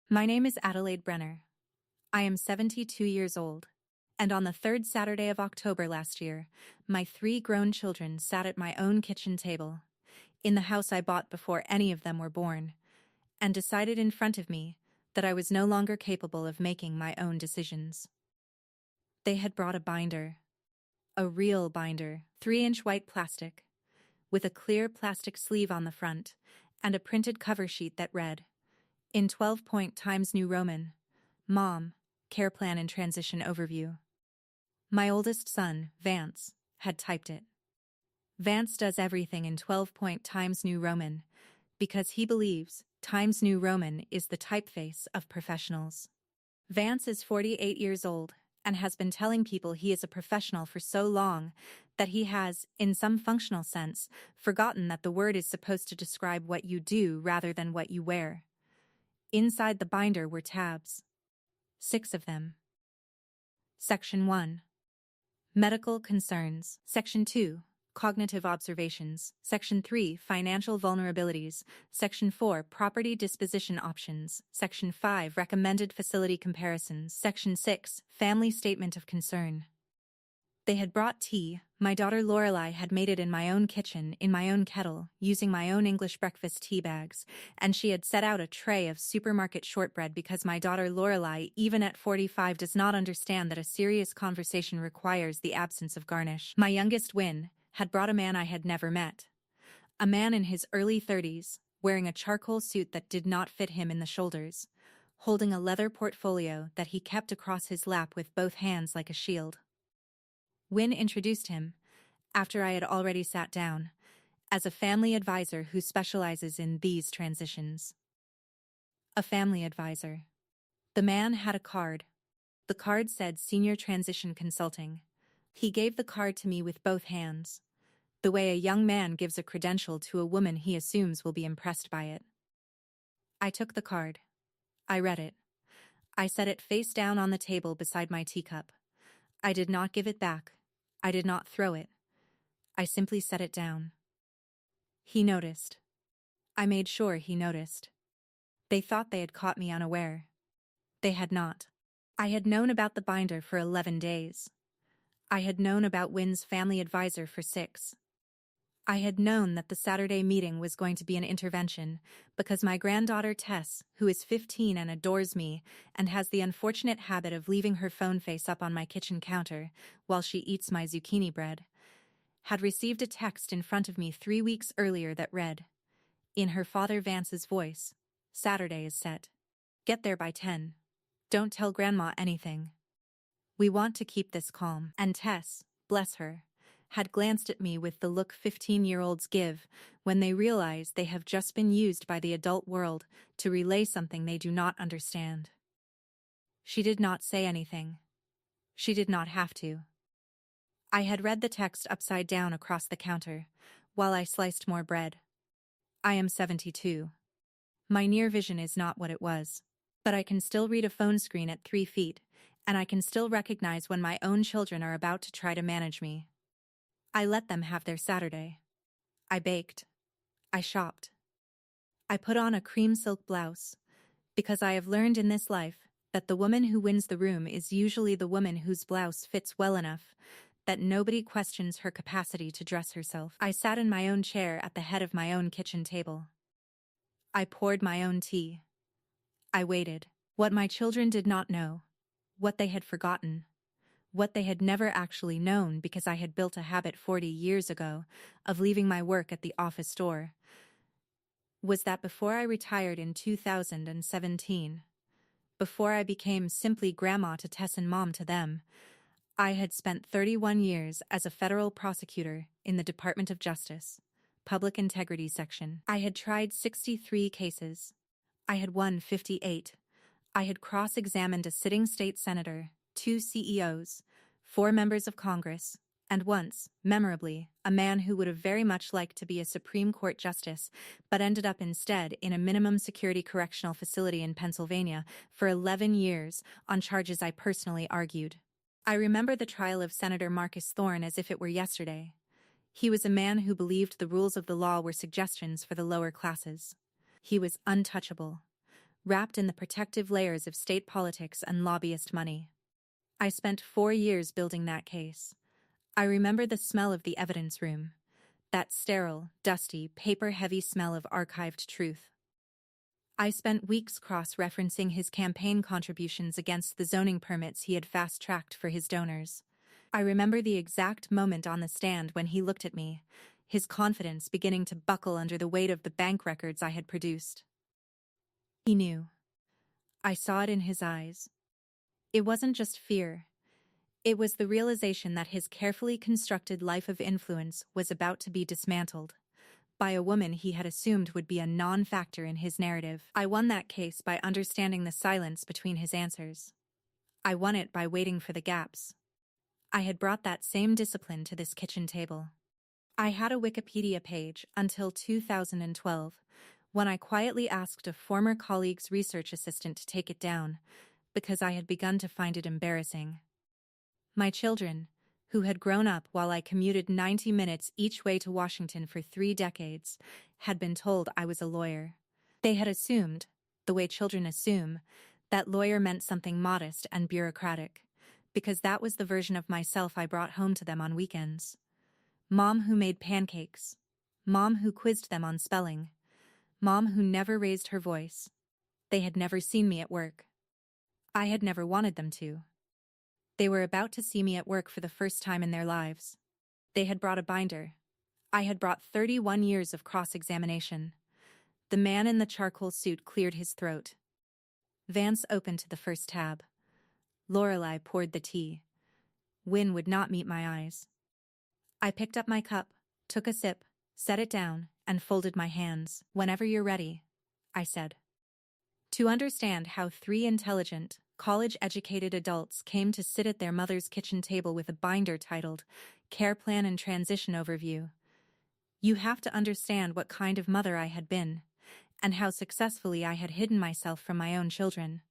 My name is Adelaide Brenner. I am 72 years old, and on the third Saturday of October last year, my 3 grown children sat at my own kitchen table, in the house I bought before any of them were born, and decided in front of me that I was no longer capable of making my own decisions. They had brought a binder, a real binder, 3-inch white plastic, with a clear plastic sleeve on the front, and a printed cover sheet that read, in 12-point Times New Roman, Mom, Care Plan and Transition Overview. My oldest son, Vance, had typed it. Vance does everything in 12-point Times New Roman because he believes Times New Roman is the typeface of professionals. Vance is 48 years old and has been telling people he is a professional for so long that he has, in some functional sense, forgotten that the word is supposed to describe what you do rather than what you wear. Inside the binder were tabs. 6 of them. Section 1. Medical concerns. Section 2. Cognitive observations. Section 3. Financial vulnerabilities. Section 4. Property disposition options. Section 5. Recommended facility comparisons. Section 6. Family statement of concern. They had brought tea. My daughter Lorelei had made it in my own kitchen, in my own kettle, using my own English breakfast tea bags, and she had set out a tray of supermarket shortbread because my daughter Lorelei, even at 45, does not understand that a serious conversation requires the absence of garnish. My youngest Win had brought a man I had never met. A man in his early 30s, wearing a charcoal suit that did not fit him in the shoulders, holding a leather portfolio that he kept across his lap with both hands like a shield. Win introduced him, after I had already sat down, as a family advisor who specializes in these transitions. A family advisor. The man had a card. The card said Senior Transition Consulting. He gave the card to me with both hands, the way a young man gives a credential to a woman he assumes will be impressed by it. I took the card. I read it. I set it face down on the table beside my teacup. I did not give it back. I did not throw it. I simply set it down. He noticed. I made sure he noticed. They thought they had caught me unaware. They had not. I had known about the binder for 11 days. I had known about Win's family advisor for 6. I had known that the Saturday meeting was going to be an intervention because my granddaughter Tess, who is 15 and adores me and has the unfortunate habit of leaving her phone face up on my kitchen counter while she eats my zucchini bread, had received a text in front of me 3 weeks earlier that read, in her father Vance's voice, Saturday is set. Get there by 10. Don't tell Grandma anything. We want to keep this calm. And Tess, bless her, had glanced at me with the look 15-year-olds give when they realize they have just been used by the adult world to relay something they do not understand. She did not say anything. She did not have to. I had read the text upside down across the counter, while I sliced more bread. I am 72. My near vision is not what it was, but I can still read a phone screen at 3 feet, and I can still recognize when my own children are about to try to manage me. I let them have their Saturday. I baked. I shopped. I put on a cream silk blouse, because I have learned in this life that the woman who wins the room is usually the woman whose blouse fits well enough that nobody questions her capacity to dress herself. I sat in my own chair at the head of my own kitchen table. I poured my own tea. I waited. What my children did not know, what they had forgotten, what they had never actually known because I had built a habit 40 years ago of leaving my work at the office door, was that before I retired in 2017, before I became simply Grandma to Tess and Mom to them, I had spent 31 years as a federal prosecutor in the Department of Justice, Public Integrity Section. I had tried 63 cases. I had won 58. I had cross-examined a sitting state senator, 2 CEOs, 4 members of Congress, and once, memorably, a man who would have very much liked to be a Supreme Court justice, but ended up instead in a minimum security correctional facility in Pennsylvania for 11 years on charges I personally argued. I remember the trial of Senator Marcus Thorne as if it were yesterday. He was a man who believed the rules of the law were suggestions for the lower classes. He was untouchable. wrapped in the protective layers of state politics and lobbyist money. I spent 4 years building that case. I remember the smell of the evidence room, that sterile, dusty, paper-heavy smell of archived truth. I spent weeks cross-referencing his campaign contributions against the zoning permits he had fast-tracked for his donors. I remember the exact moment on the stand when he looked at me, his confidence beginning to buckle under the weight of the bank records I had produced. He knew. I saw it in his eyes. It wasn't just fear. It was the realization that his carefully constructed life of influence was about to be dismantled by a woman he had assumed would be a non-factor in his narrative. I won that case by understanding the silence between his answers. I won it by waiting for the gaps. I had brought that same discipline to this kitchen table. I had a Wikipedia page until 2012, when I quietly asked a former colleague's research assistant to take it down, because I had begun to find it embarrassing. My children, who had grown up while I commuted 90 minutes each way to Washington for 3 decades, had been told I was a lawyer. They had assumed, the way children assume, that lawyer meant something modest and bureaucratic, because that was the version of myself I brought home to them on weekends. Mom who made pancakes. Mom who quizzed them on spelling. Mom who never raised her voice. They had never seen me at work. I had never wanted them to. They were about to see me at work for the first time in their lives. They had brought a binder. I had brought 31 years of cross-examination. The man in the charcoal suit cleared his throat. Vance opened the first tab. Lorelei poured the tea. Wynne would not meet my eyes. I picked up my cup, took a sip, set it down, and folded my hands. "Whenever you're ready," I said. To understand how 3 intelligent, college-educated adults came to sit at their mother's kitchen table with a binder titled Care Plan and Transition Overview, you have to understand what kind of mother I had been, and how successfully I had hidden myself from my own children.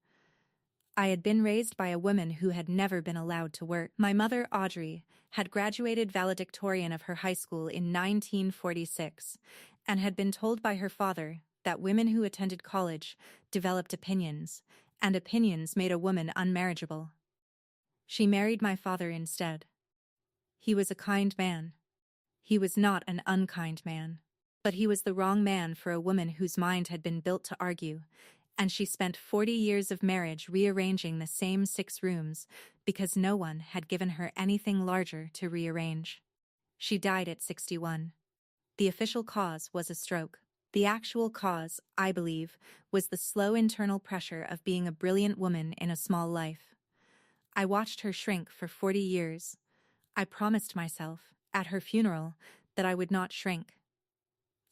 I had been raised by a woman who had never been allowed to work. My mother, Audrey, had graduated valedictorian of her high school in 1946, and had been told by her father that women who attended college developed opinions, and opinions made a woman unmarriageable. She married my father instead. He was a kind man. He was not an unkind man. But he was the wrong man for a woman whose mind had been built to argue, and she spent 40 years of marriage rearranging the same 6 rooms because no one had given her anything larger to rearrange. She died at 61. The official cause was a stroke. The actual cause, I believe, was the slow internal pressure of being a brilliant woman in a small life. I watched her shrink for 40 years. I promised myself, at her funeral, that I would not shrink.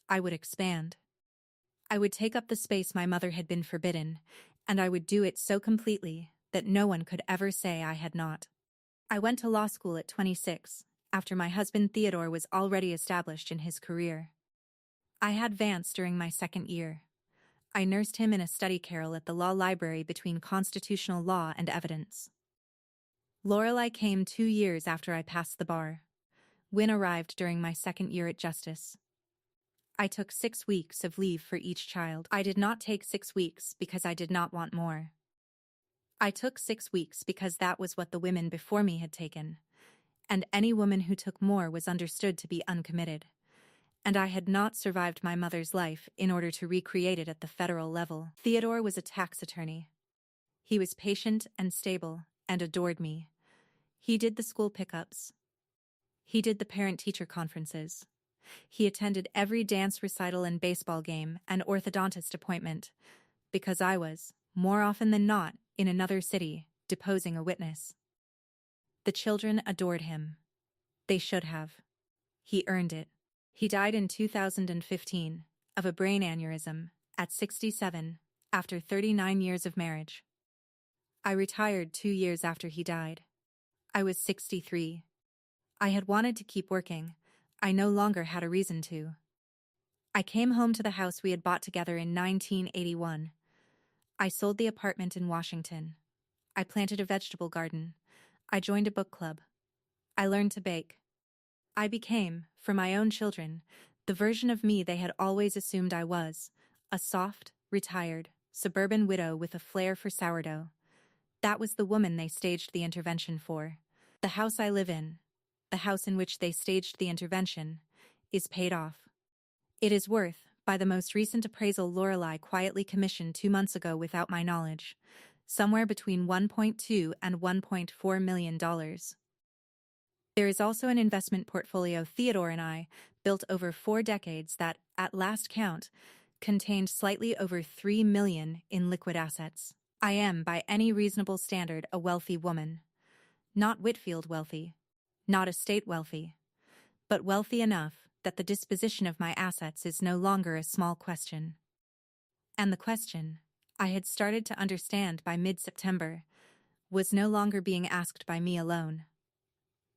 I would expand. I would take up the space my mother had been forbidden, and I would do it so completely that no one could ever say I had not. I went to law school at 26, after my husband Theodore was already established in his career. I had Vance during my 2nd year. I nursed him in a study carrel at the law library between constitutional law and evidence. Lorelei came 2 years after I passed the bar. Wynne arrived during my 2nd year at Justice. I took 6 weeks of leave for each child. I did not take 6 weeks because I did not want more. I took 6 weeks because that was what the women before me had taken, and any woman who took more was understood to be uncommitted. And I had not survived my mother's life in order to recreate it at the federal level. Theodore was a tax attorney. He was patient and stable and adored me. He did the school pickups. He did the parent-teacher conferences. He attended every dance recital and baseball game and orthodontist appointment, because I was, more often than not, in another city, deposing a witness. The children adored him. They should have. He earned it. He died in 2015, of a brain aneurysm, at 67, after 39 years of marriage. I retired 2 years after he died. I was 63. I had wanted to keep working. I no longer had a reason to. I came home to the house we had bought together in 1981. I sold the apartment in Washington. I planted a vegetable garden. I joined a book club. I learned to bake. I became, for my own children, the version of me they had always assumed I was, a soft, retired, suburban widow with a flair for sourdough. That was the woman they staged the intervention for. The house I live in, the house in which they staged the intervention, is paid off. It is worth, by the most recent appraisal Lorelei quietly commissioned 2 months ago without my knowledge, somewhere between $1.2 and $1.4 million. There is also an investment portfolio Theodore and I built over 4 decades that, at last count, contained slightly over $3 million in liquid assets. I am, by any reasonable standard, a wealthy woman. Not Whitfield wealthy, not estate wealthy, but wealthy enough that the disposition of my assets is no longer a small question. And the question, I had started to understand by mid-September, was no longer being asked by me alone.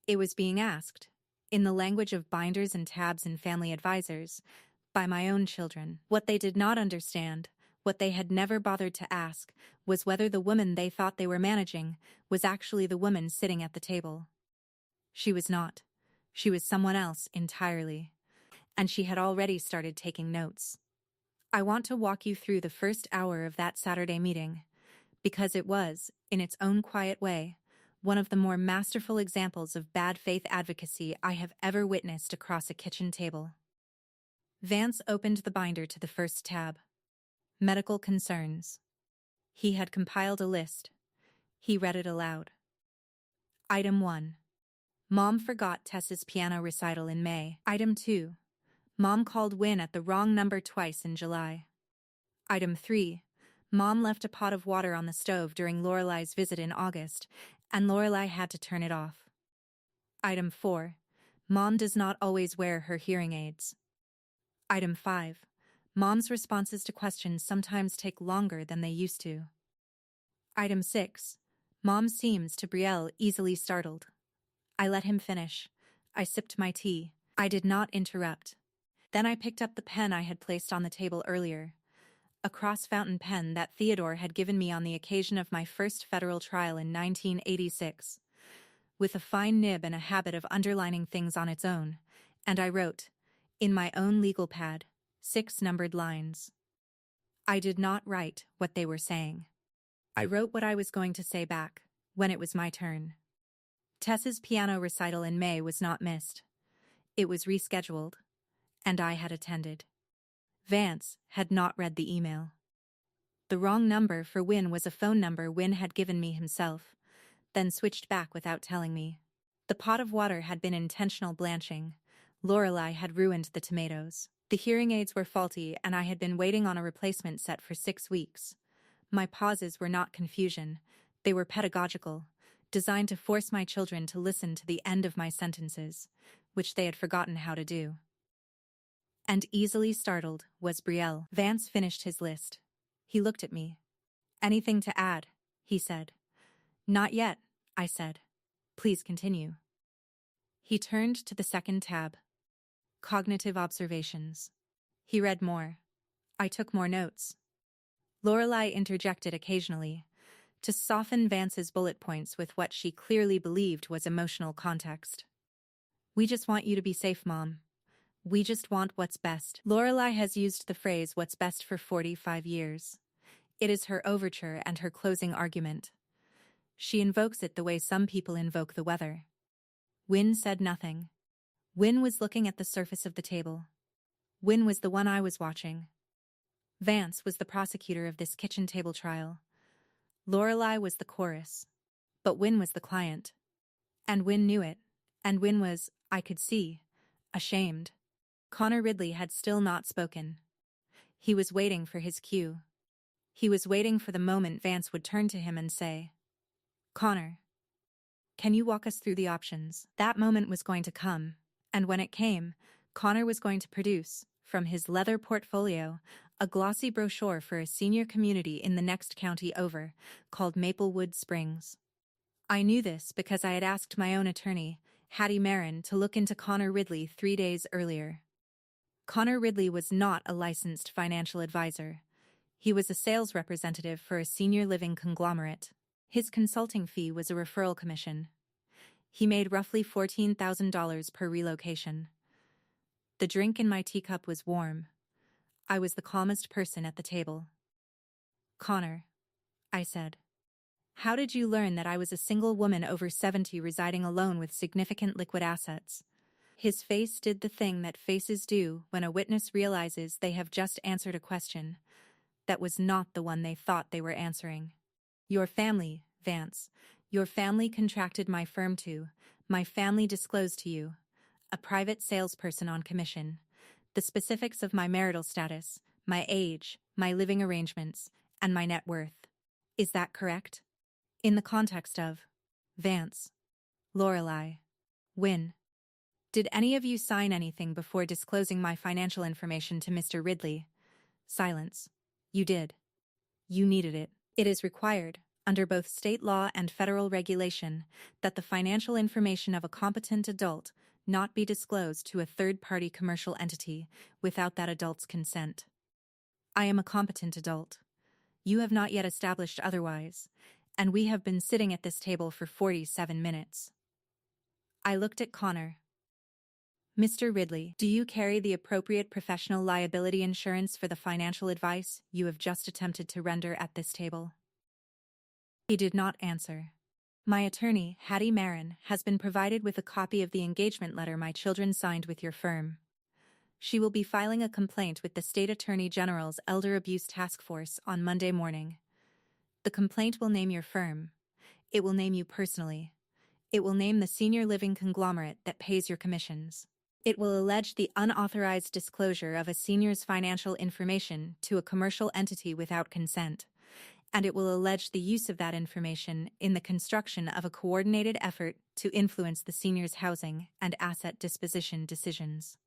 It was being asked, in the language of binders and tabs and family advisors, by my own children. What they did not understand, what they had never bothered to ask, was whether the woman they thought they were managing was actually the woman sitting at the table. She was not. She was someone else entirely. And she had already started taking notes. I want to walk you through the first hour of that Saturday meeting, because it was, in its own quiet way, one of the more masterful examples of bad faith advocacy I have ever witnessed across a kitchen table. Vance opened the binder to the first tab. Medical concerns. He had compiled a list. He read it aloud. Item 1. Mom forgot Tess's piano recital in May. Item 2. Mom called Win at the wrong number twice in July. Item 3. Mom left a pot of water on the stove during Lorelei's visit in August, and Lorelei had to turn it off. Item 4. Mom does not always wear her hearing aids. Item 5. Mom's responses to questions sometimes take longer than they used to. Item 6. Mom seems to Brielle easily startled. I let him finish. I sipped my tea. I did not interrupt. Then I picked up the pen I had placed on the table earlier. A cross-fountain pen that Theodore had given me on the occasion of my first federal trial in 1986. With a fine nib and a habit of underlining things on its own, and I wrote, in my own legal pad, 6 numbered lines. I did not write what they were saying. I wrote what I was going to say back, when it was my turn. Tess's piano recital in May was not missed. It was rescheduled, and I had attended. Vance had not read the email. The wrong number for Win was a phone number Win had given me himself, then switched back without telling me. The pot of water had been intentional blanching. Lorelei had ruined the tomatoes. The hearing aids were faulty, and I had been waiting on a replacement set for 6 weeks. My pauses were not confusion. They were pedagogical, designed to force my children to listen to the end of my sentences, which they had forgotten how to do. And easily startled was Brielle. Vance finished his list. He looked at me. Anything to add? He said. Not yet, I said. Please continue. He turned to the second tab. Cognitive observations. He read more. I took more notes. Lorelei interjected occasionally, to soften Vance's bullet points with what she clearly believed was emotional context. We just want you to be safe, Mom. We just want what's best. Lorelei has used the phrase what's best for 45 years. It is her overture and her closing argument. She invokes it the way some people invoke the weather. Win said nothing. Win was looking at the surface of the table. Win was the one I was watching. Vance was the prosecutor of this kitchen table trial. Lorelei was the chorus. But Win was the client. And Win knew it. And Win was, I could see, ashamed. Connor Ridley had still not spoken. He was waiting for his cue. He was waiting for the moment Vance would turn to him and say, Connor, can you walk us through the options? That moment was going to come, and when it came, Connor was going to produce, from his leather portfolio, a glossy brochure for a senior community in the next county over, called Maplewood Springs. I knew this because I had asked my own attorney, Hattie Marin, to look into Connor Ridley 3 days earlier. Connor Ridley was not a licensed financial advisor. He was a sales representative for a senior living conglomerate. His consulting fee was a referral commission. He made roughly $14,000 per relocation. The drink in my teacup was warm. I was the calmest person at the table. Connor, I said. How did you learn that I was a single woman over 70 residing alone with significant liquid assets? His face did the thing that faces do when a witness realizes they have just answered a question that was not the one they thought they were answering. Your family, Vance. Your family contracted my firm to. My family disclosed to you. A private salesperson on commission. The specifics of my marital status, my age, my living arrangements, and my net worth. Is that correct? In the context of Vance, Lorelei, Wynne. Did any of you sign anything before disclosing my financial information to Mr. Ridley? Silence. You did. You needed it. It is required, under both state law and federal regulation, that the financial information of a competent adult not be disclosed to a third-party commercial entity without that adult's consent. I am a competent adult. You have not yet established otherwise, and we have been sitting at this table for 47 minutes. I looked at Connor. Mr. Ridley, do you carry the appropriate professional liability insurance for the financial advice you have just attempted to render at this table? He did not answer. My attorney, Hattie Marin, has been provided with a copy of the engagement letter my children signed with your firm. She will be filing a complaint with the State Attorney General's Elder Abuse Task Force on Monday morning. The complaint will name your firm. It will name you personally. It will name the senior living conglomerate that pays your commissions. It will allege the unauthorized disclosure of a senior's financial information to a commercial entity without consent, and it will allege the use of that information in the construction of a coordinated effort to influence the senior's housing and asset disposition decisions.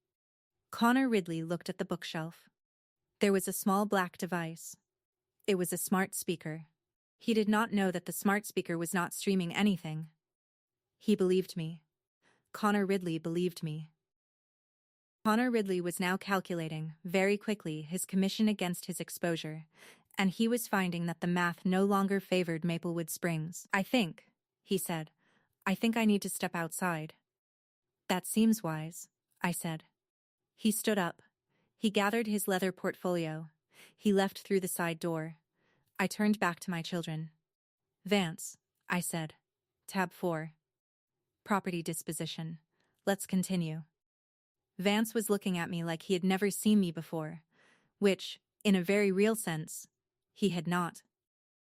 Connor Ridley looked at the bookshelf. There was a small black device. It was a smart speaker. He did not know that the smart speaker was not streaming anything. He believed me. Connor Ridley believed me. Connor Ridley was now calculating, very quickly, his commission against his exposure, and he was finding that the math no longer favored Maplewood Springs. I think, he said, I think I need to step outside. That seems wise, I said. He stood up. He gathered his leather portfolio. He left through the side door. I turned back to my children. Vance, I said. Tab 4. Property disposition. Let's continue. Vance was looking at me like he had never seen me before, which, in a very real sense, he had not.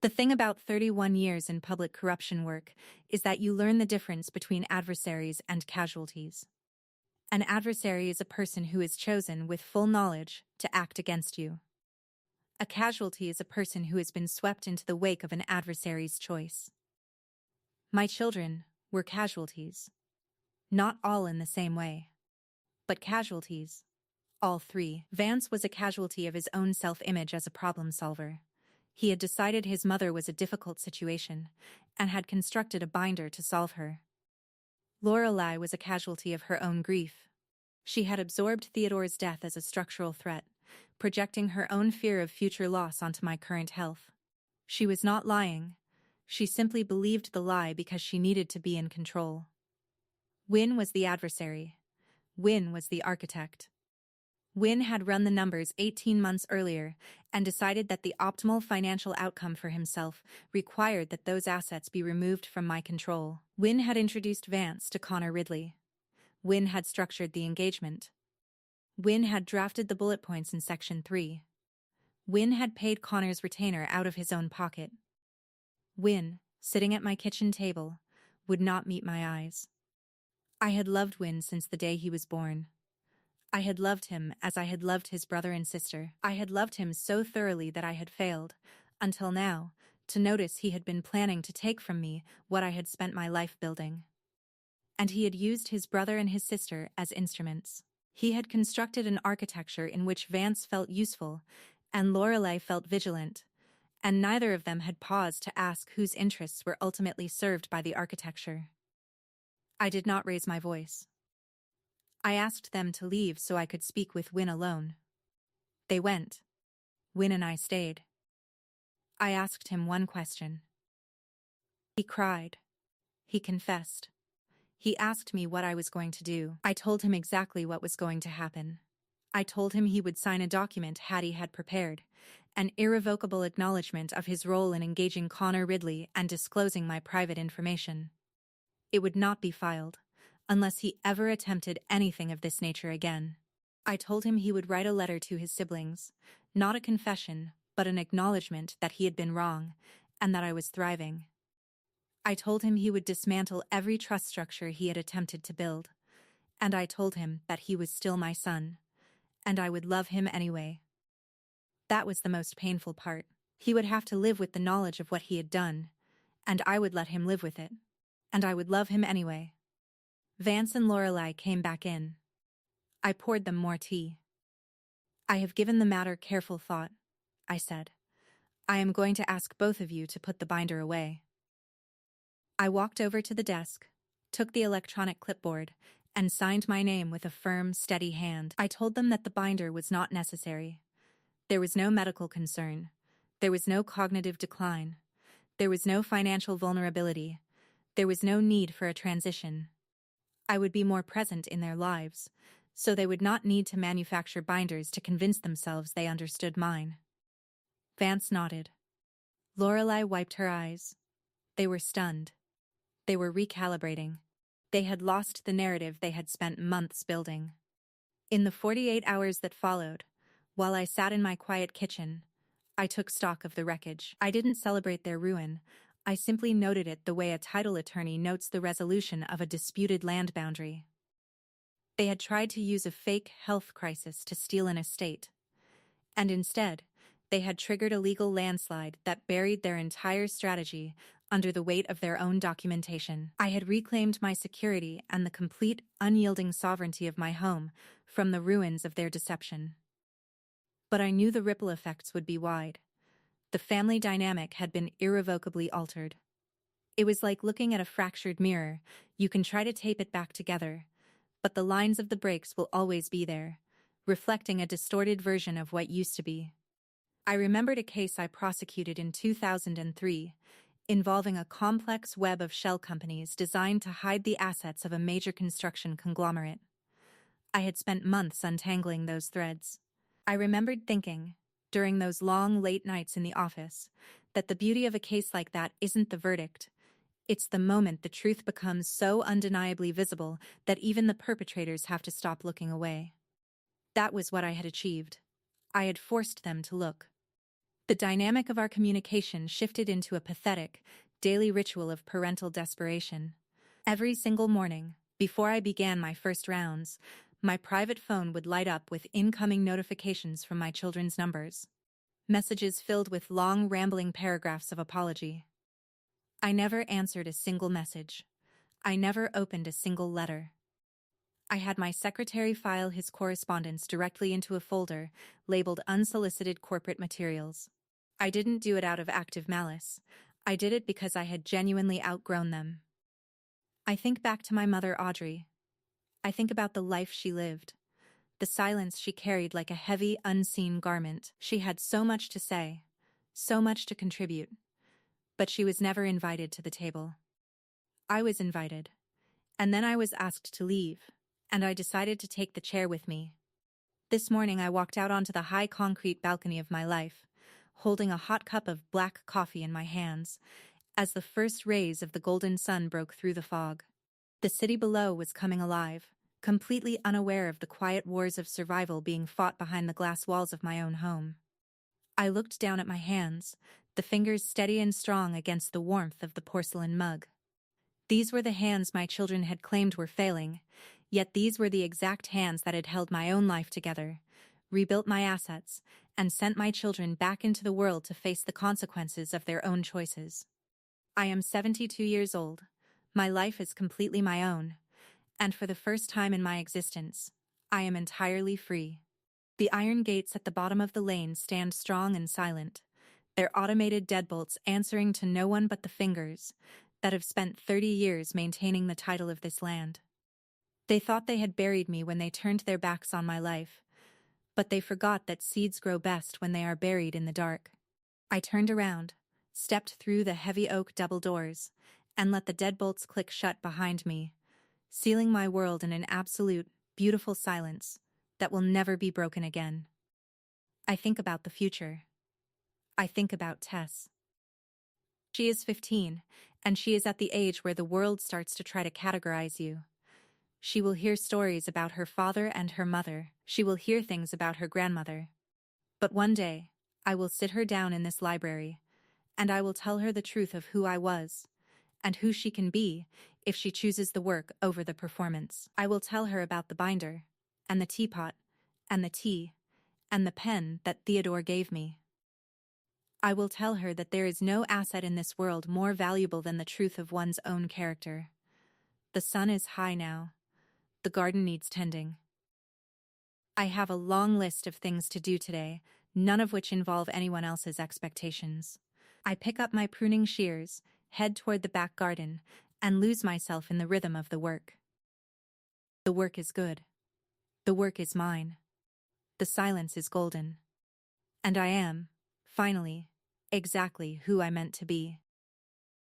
The thing about 31 years in public corruption work is that you learn the difference between adversaries and casualties. An adversary is a person who is chosen with full knowledge to act against you. A casualty is a person who has been swept into the wake of an adversary's choice. My children were casualties. Not all in the same way, but casualties. All three. Vance was a casualty of his own self-image as a problem solver. He had decided his mother was a difficult situation and had constructed a binder to solve her. Lorelei was a casualty of her own grief. She had absorbed Theodore's death as a structural threat, projecting her own fear of future loss onto my current health. She was not lying. She simply believed the lie because she needed to be in control. Wynne was the adversary. Wynne was the architect. Wynne had run the numbers 18 months earlier and decided that the optimal financial outcome for himself required that those assets be removed from my control. Wynne had introduced Vance to Connor Ridley. Wynne had structured the engagement. Wynne had drafted the bullet points in Section 3. Wynne had paid Connor's retainer out of his own pocket. Wynne, sitting at my kitchen table, would not meet my eyes. I had loved Wynne since the day he was born. I had loved him as I had loved his brother and sister. I had loved him so thoroughly that I had failed, until now, to notice he had been planning to take from me what I had spent my life building. And he had used his brother and his sister as instruments. He had constructed an architecture in which Vance felt useful and Lorelei felt vigilant, and neither of them had paused to ask whose interests were ultimately served by the architecture. I did not raise my voice. I asked them to leave so I could speak with Wynne alone. They went. Wynne and I stayed. I asked him one question. He cried. He confessed. He asked me what I was going to do. I told him exactly what was going to happen. I told him he would sign a document Hattie had prepared, an irrevocable acknowledgement of his role in engaging Connor Ridley and disclosing my private information. It would not be filed, unless he ever attempted anything of this nature again. I told him he would write a letter to his siblings, not a confession, but an acknowledgement that he had been wrong, and that I was thriving. I told him he would dismantle every trust structure he had attempted to build, and I told him that he was still my son, and I would love him anyway. That was the most painful part. He would have to live with the knowledge of what he had done, and I would let him live with it, and I would love him anyway. Vance and Lorelei came back in. I poured them more tea. I have given the matter careful thought, I said. I am going to ask both of you to put the binder away. I walked over to the desk, took the electronic clipboard, and signed my name with a firm, steady hand. I told them that the binder was not necessary. There was no medical concern. There was no cognitive decline. There was no financial vulnerability. There was no need for a transition. I would be more present in their lives, so they would not need to manufacture binders to convince themselves they understood mine. Vance nodded. Lorelei wiped her eyes. They were stunned. They were recalibrating. They had lost the narrative they had spent months building. In the 48 hours that followed, while I sat in my quiet kitchen, I took stock of the wreckage. I didn't celebrate their ruin. I simply noted it the way a title attorney notes the resolution of a disputed land boundary. They had tried to use a fake health crisis to steal an estate. And instead, they had triggered a legal landslide that buried their entire strategy under the weight of their own documentation. I had reclaimed my security and the complete, unyielding sovereignty of my home from the ruins of their deception. But I knew the ripple effects would be wide. The family dynamic had been irrevocably altered. It was like looking at a fractured mirror. You can try to tape it back together, but the lines of the breaks will always be there, reflecting a distorted version of what used to be. I remembered a case I prosecuted in 2003, involving a complex web of shell companies designed to hide the assets of a major construction conglomerate. I had spent months untangling those threads. I remembered thinking, during those long, late nights in the office, that the beauty of a case like that isn't the verdict. It's the moment the truth becomes so undeniably visible that even the perpetrators have to stop looking away. That was what I had achieved. I had forced them to look. The dynamic of our communication shifted into a pathetic, daily ritual of parental desperation. Every single morning, before I began my first rounds, my private phone would light up with incoming notifications from my children's numbers. Messages filled with long, rambling paragraphs of apology. I never answered a single message. I never opened a single letter. I had my secretary file his correspondence directly into a folder labeled Unsolicited Corporate Materials. I didn't do it out of active malice. I did it because I had genuinely outgrown them. I think back to my mother, Audrey. I think about the life she lived, the silence she carried like a heavy, unseen garment. She had so much to say, so much to contribute, but she was never invited to the table. I was invited, and then I was asked to leave, and I decided to take the chair with me. This morning I walked out onto the high concrete balcony of my life, holding a hot cup of black coffee in my hands, as the first rays of the golden sun broke through the fog. The city below was coming alive, completely unaware of the quiet wars of survival being fought behind the glass walls of my own home. I looked down at my hands, the fingers steady and strong against the warmth of the porcelain mug. These were the hands my children had claimed were failing, yet these were the exact hands that had held my own life together, rebuilt my assets, and sent my children back into the world to face the consequences of their own choices. I am 72 years old. My life is completely my own, and for the first time in my existence, I am entirely free. The iron gates at the bottom of the lane stand strong and silent, their automated deadbolts answering to no one but the fingers that have spent 30 years maintaining the title of this land. They thought they had buried me when they turned their backs on my life, but they forgot that seeds grow best when they are buried in the dark. I turned around, stepped through the heavy oak double doors, and let the deadbolts click shut behind me, sealing my world in an absolute, beautiful silence that will never be broken again. I think about the future. I think about Tess. She is 15, and she is at the age where the world starts to try to categorize you. She will hear stories about her father and her mother. She will hear things about her grandmother. But one day, I will sit her down in this library, and I will tell her the truth of who I was, and who she can be if she chooses the work over the performance. I will tell her about the binder, and the teapot, and the tea, and the pen that Theodore gave me. I will tell her that there is no asset in this world more valuable than the truth of one's own character. The sun is high now. The garden needs tending. I have a long list of things to do today, none of which involve anyone else's expectations. I pick up my pruning shears, head toward the back garden, and lose myself in the rhythm of the work. The work is good. The work is mine. The silence is golden. And I am, finally, exactly who I meant to be.